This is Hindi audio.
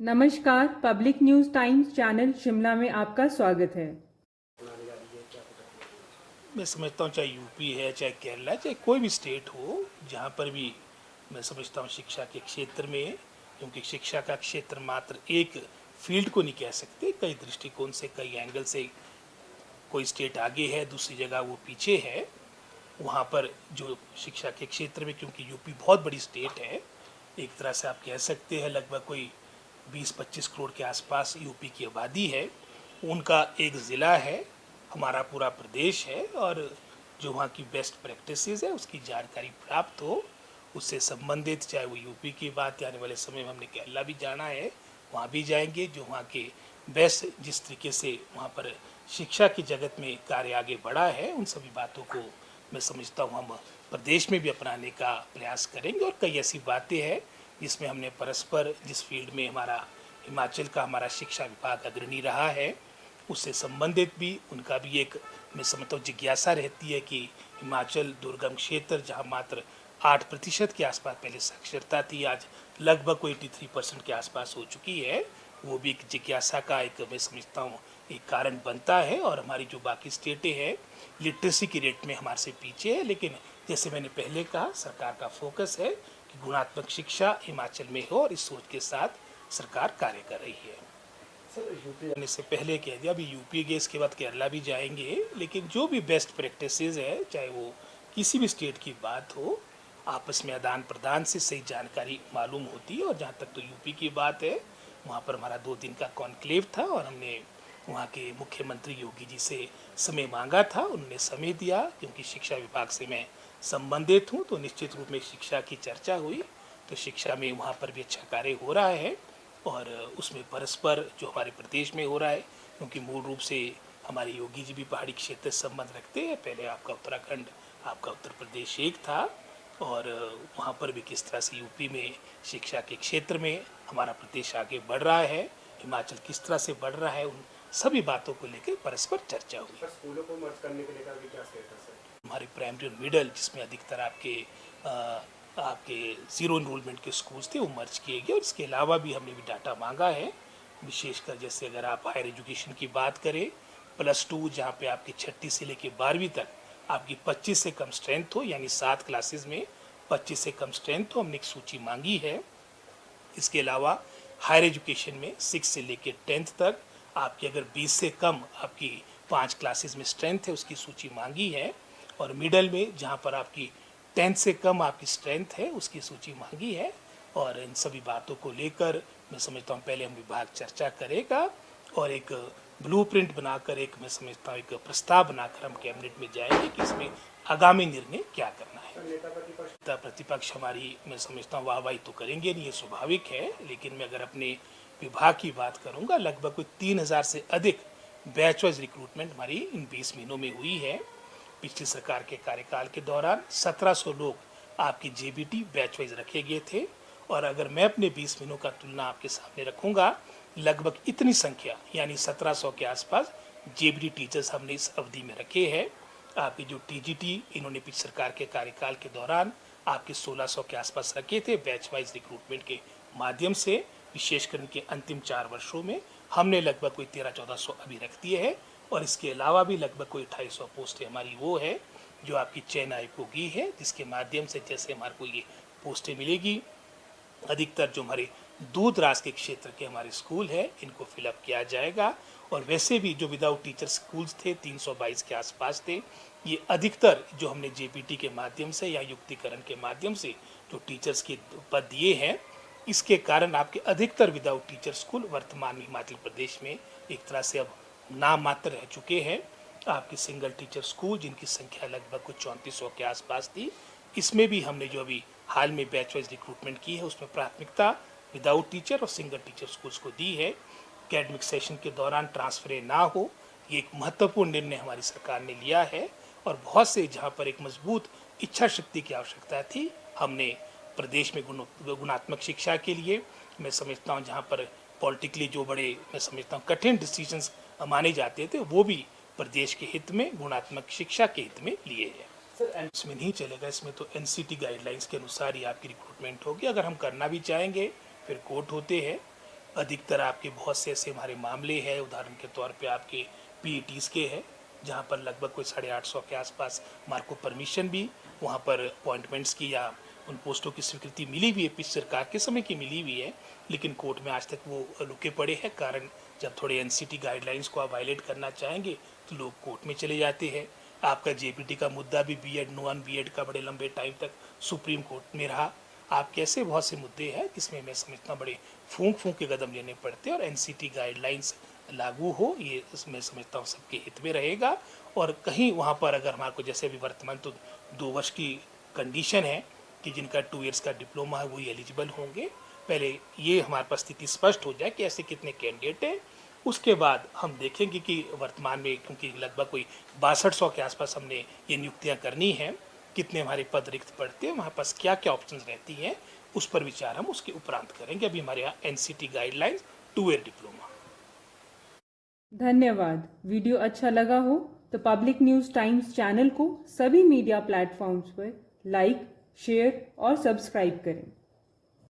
नमस्कार, public news times channel Shimla में आपका स्वागत है। मैं समझता हूँ चाहे यूपी है, चाहे केरला, चाहे कोई भी स्टेट हो, जहाँ पर भी मैं समझता हूँ शिक्षा के क्षेत्र में, क्योंकि शिक्षा का क्षेत्र मात्र एक फील्ड को नहीं कह सकते, कई दृष्टिकोण से, कई एंगल से कोई स्टेट आगे है, दूसरी जगह वो पीछे है। वहाँ पर जो शिक्षा के क्षेत्र में, क्योंकि यूपी बहुत बड़ी स्टेट है, एक तरह से आप कह सकते हैं लगभग कोई 20-25 करोड़ के आसपास यूपी की आबादी है। उनका एक ज़िला है, हमारा पूरा प्रदेश है, और जो वहाँ की बेस्ट प्रैक्टिसेस है उसकी जानकारी प्राप्त हो, उससे संबंधित, चाहे वो यूपी की बात, आने वाले समय में हमने केरला भी जाना है, वहाँ भी जाएंगे, जो वहाँ के बेस्ट जिस तरीके से वहाँ पर शिक्षा की जगत में कार्य आगे बढ़ा है, उन सभी बातों को मैं समझता हूँ हम प्रदेश में भी अपनाने का प्रयास करेंगे। और कई ऐसी बातें हैं जिसमें हमने परस्पर, जिस फील्ड में हिमाचल का हमारा शिक्षा विभाग अग्रणी रहा है, उससे संबंधित भी उनका भी एक, मैं समझता हूँ, जिज्ञासा रहती है कि हिमाचल दुर्गम क्षेत्र, जहाँ मात्र 8% के आसपास पहले साक्षरता थी, आज लगभग कोई 83% के आसपास हो चुकी है। वो भी एक जिज्ञासा का एक, मैं समझता हूँ, एक कारण बनता है। और हमारी जो बाकी स्टेटें हैं लिटरेसी की रेट में हमारे से पीछे है, लेकिन जैसे मैंने पहले कहा, सरकार का फोकस है कि गुणात्मक शिक्षा हिमाचल में हो, और इस सोच के साथ सरकार कार्य कर रही है। यूपी से पहले कह दिया, अभी यूपी गए, इसके बाद केरला भी जाएंगे, लेकिन जो भी बेस्ट प्रैक्टिसेस है, चाहे वो किसी भी स्टेट की बात हो, आपस में आदान प्रदान से सही जानकारी मालूम होती है। और जहाँ तक तो यूपी की बात है, वहाँ पर हमारा 2 दिन का कॉन्क्लेव था, और हमने वहाँ के मुख्यमंत्री योगी जी से समय मांगा था, उन्होंने समय दिया। क्योंकि शिक्षा विभाग से मैं संबंधित हूँ, तो निश्चित रूप में शिक्षा की चर्चा हुई, तो शिक्षा में वहाँ पर भी अच्छा कार्य हो रहा है, और उसमें परस्पर जो हमारे प्रदेश में हो रहा है, क्योंकि मूल रूप से हमारे योगी जी भी पहाड़ी क्षेत्र से संबंध रखते हैं। पहले आपका उत्तराखंड, आपका उत्तर प्रदेश एक था, और वहाँ पर भी किस तरह से यूपी में शिक्षा के क्षेत्र में हमारा प्रदेश आगे बढ़ रहा है, हिमाचल किस तरह से बढ़ रहा है, उन सभी बातों को लेकर परस्पर चर्चा हुई। स्कूलों को मर्ज करने के लेकर भी क्या स्टेटस है? हमारे प्राइमरी और मिडल, जिसमें अधिकतर आपके ज़ीरो इनरोलमेंट के स्कूल्स थे, वो मर्ज किए गए। और इसके अलावा भी हमने भी डाटा मांगा है, विशेषकर जैसे अगर आप हायर एजुकेशन की बात करें, +2 जहाँ पे आपकी 6ठी से लेकर 12वीं तक आपकी 25 से कम स्ट्रेंथ हो, यानी 7 क्लासेस में 25 से कम स्ट्रेंथ हो, हमने एक सूची मांगी है। इसके अलावा हायर एजुकेशन में 6 से लेकर 10th तक आपकी अगर 20 से कम आपकी 5 क्लासेस में स्ट्रेंथ है, उसकी सूची मांगी है। और मिडल में जहाँ पर आपकी 10th से कम आपकी स्ट्रेंथ है, उसकी सूची मांगी है। और इन सभी बातों को लेकर मैं समझता हूँ पहले हम विभाग चर्चा करेगा, और एक ब्लूप्रिंट बनाकर, एक मैं समझता हूँ एक प्रस्ताव बनाकर हम कैबिनेट में जाएंगे कि इसमें आगामी निर्णय क्या करना है। नेता प्रतिपक्ष हमारी, मैं समझता हूँ, वाहवाही तो करेंगे नहीं, ये स्वाभाविक है, लेकिन मैं अगर अपने विभाग की बात करूँगा, लगभग कोई 3000 से अधिक बैच वाइज रिक्रूटमेंट हमारी इन 20 महीनों में हुई है। पिछली सरकार के कार्यकाल के दौरान 1700 लोग आपकी जेबीटी बैच वाइज रखे गए थे, और अगर मैं अपने 20 महीनों का तुलना आपके सामने रखूँगा, लगभग इतनी संख्या, यानी 1700 के आसपास जेबीटी टीचर्स हमने इस अवधि में रखे हैं। आपकी जो टीजीटी इन्होंने पिछली सरकार के कार्यकाल के दौरान आपके 1600 के आसपास रखे थे बैच वाइज रिक्रूटमेंट के माध्यम से। विशेषकर इनके अंतिम 4 वर्षों में हमने लगभग कोई 1300-1400 अभी रख दिए हैं, और इसके अलावा भी लगभग कोई 2800 पोस्टें हमारी वो है जो आपकी चयन आयोग की है, जिसके माध्यम से जैसे हमारे को ये पोस्टें मिलेगी, अधिकतर जो हमारे दूर दराज के क्षेत्र के हमारे स्कूल है, इनको फिलअप किया जाएगा। और वैसे भी जो विदाउट टीचर स्कूल्स थे 322 के आसपास थे, ये अधिकतर जो हमने जेपीटी के माध्यम से या युक्तिकरण के माध्यम से जो टीचर्स के पद दिए हैं, इसके कारण आपके अधिकतर विदाउट टीचर स्कूल वर्तमान में हिमाचल प्रदेश में एक तरह से अब नाम मात्र रह चुके हैं। आपके सिंगल टीचर स्कूल जिनकी संख्या लगभग कुछ 3400 के आसपास थी, इसमें भी हमने जो अभी हाल में बैच वाइज रिक्रूटमेंट की है, उसमें प्राथमिकता विदाउट टीचर और सिंगल टीचर स्कूल्स को दी है। एकेडमिक सेशन के दौरान ट्रांसफर ना हो, ये एक महत्वपूर्ण निर्णय हमारी सरकार ने लिया है। और बहुत से जहाँ पर एक मजबूत इच्छा शक्ति की आवश्यकता थी, हमने प्रदेश में गुणात्मक शिक्षा के लिए, मैं समझता हूँ जहाँ पर पॉलिटिकली जो बड़े, मैं समझता हूँ, कठिन डिसीजंस माने जाते थे, वो भी प्रदेश के हित में, गुणात्मक शिक्षा के हित में लिए हैं। इसमें नहीं चलेगा, इसमें तो एनसीटी गाइडलाइंस के अनुसार ही आपकी रिक्रूटमेंट होगी। अगर हम करना भी चाहेंगे, फिर कोर्ट होते हैं, अधिकतर आपके बहुत से ऐसे हमारे मामले हैं, उदाहरण के तौर पे आपके पीईटीज़ के हैं, जहाँ पर लगभग कोई 850 के आसपास मार्क को परमिशन भी वहाँ पर अपॉइंटमेंट्स की या उन पोस्टों की स्वीकृति मिली हुई है, पिछली सरकार के समय की मिली हुई है, लेकिन कोर्ट में आज तक वो रुके पड़े हैं। कारण जब थोड़े एनसीटी गाइडलाइंस को आप वायलेट करना चाहेंगे तो लोग कोर्ट में चले जाते हैं। आपका जेपीटी का मुद्दा भी बीएड नॉन बीएड का बड़े लंबे टाइम तक सुप्रीम कोर्ट में रहा। आपके ऐसे बहुत से मुद्दे हैं जिसमें मैं समझता हूँ बड़े फूंक के कदम लेने पड़ते हैं, और एनसीटी गाइडलाइंस लागू हो ये मैं समझता हूँ सबके हित में रहेगा। और कहीं वहाँ पर अगर हमारे को जैसे अभी वर्तमान तो 2 वर्ष की कंडीशन है कि जिनका 2 इयर्स का डिप्लोमा है वही एलिजिबल होंगे। पहले ये हमारे पास स्थिति स्पष्ट हो जाए कि ऐसे कितने कैंडिडेट हैं, उसके बाद हम देखेंगे कि वर्तमान में क्योंकि लगभग कोई 6200 के आसपास हमने ये नियुक्तियां करनी हैं, कितने हमारे पद रिक्त पड़ते हैं, हमारे पास क्या क्या ऑप्शंस रहती हैं, उस पर विचार हम उसके उपरांत करेंगे। अभी हमारे यहाँ एनसीटी गाइडलाइंस 2 ईयर डिप्लोमा। धन्यवाद। वीडियो अच्छा लगा हो तो पब्लिक न्यूज़ टाइम्स चैनल को सभी मीडिया प्लेटफॉर्म्स पर लाइक, शेयर और सब्सक्राइब करें।